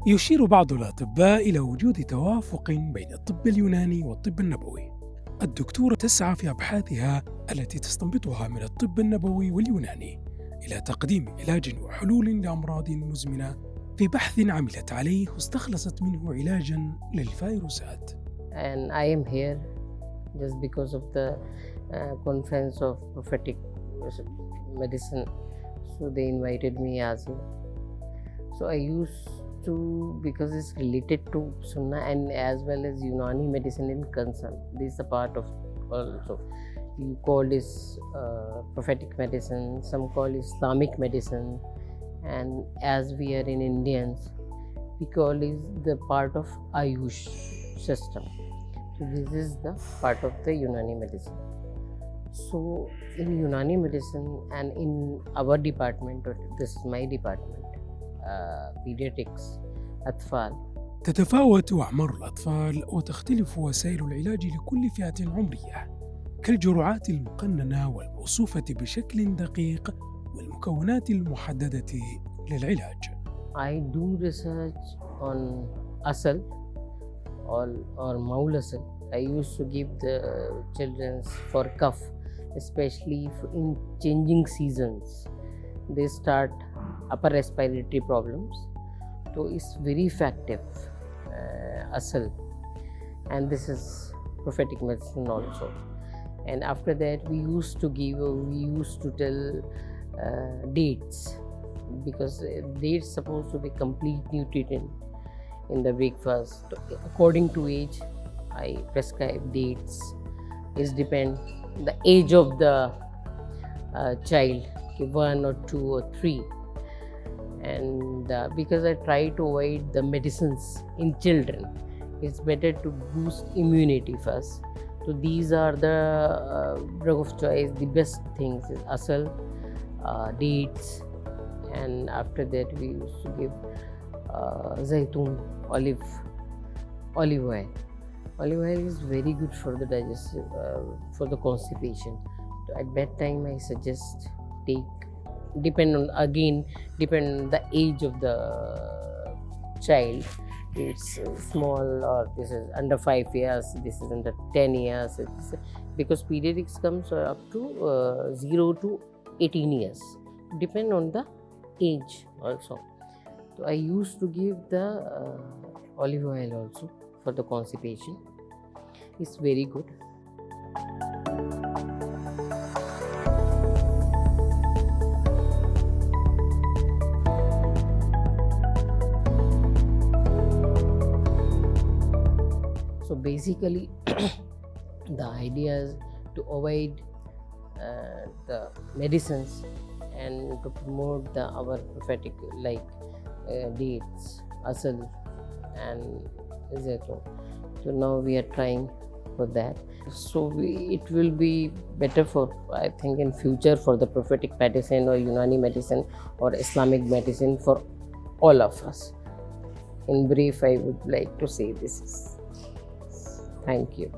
يشير بعض الأطباء إلى وجود توافق بين الطب اليوناني والطب النبوي. الدكتورة تسعى في أبحاثها التي تستنبطها من الطب النبوي واليوناني إلى تقديم علاج وحلول لأمراض مزمنة في بحث عملت عليه واستخلصت منه علاجاً للفيروسات. And I am here just because of the conference of prophetic medicine. So they invited me as well. So I used to, because it's related to Sunnah and as well as Unani medicine in concern. This is a part of also. You call this prophetic medicine, some call it Islamic medicine, and as we are in Indians, we call it the part of Ayush system. So this is the part of the Unani medicine. So in Unani medicine and in our department, or this is my department, pediatrics, أطفال. تتفاوت أعمار الأطفال وتختلف وسائل العلاج لكل فئة عمرية، كالجرعات المقننة والموصوفة بشكل دقيق والمكونات المحددة للعلاج. I do research on asal or maul asal. I used to give the children for cough, especially in changing seasons. They start upper respiratory problems. So it's very effective, asal, and this is prophetic medicine also. And after that, we used to tell dates, because dates supposed to be complete nutrient in the breakfast. According to age, I prescribe dates. It depends the age of the child, 1 or 2 or 3. And because I try to avoid the medicines in children, it's better to boost immunity first. So these are the drug of choice. The best things is asal, dates, and after that we used to give zaitun, olive oil. Olive oil is very good for the digestive, for the constipation. So at that time I suggest take, depend on the age of the child. It's small, or this is under 5 years, this is under 10 years, because pediatrics comes up to 0 to 18 years, depend on the age also. So I used to give the olive oil also for the constipation. It's very good. So basically the idea is to avoid the medicines and to promote our prophetic, like dates, asal and zaitun. So now we are trying for that. So it will be better for, I think, in future for the prophetic medicine or Unani medicine or Islamic medicine for all of us. In brief, I would like to say this. Thank you.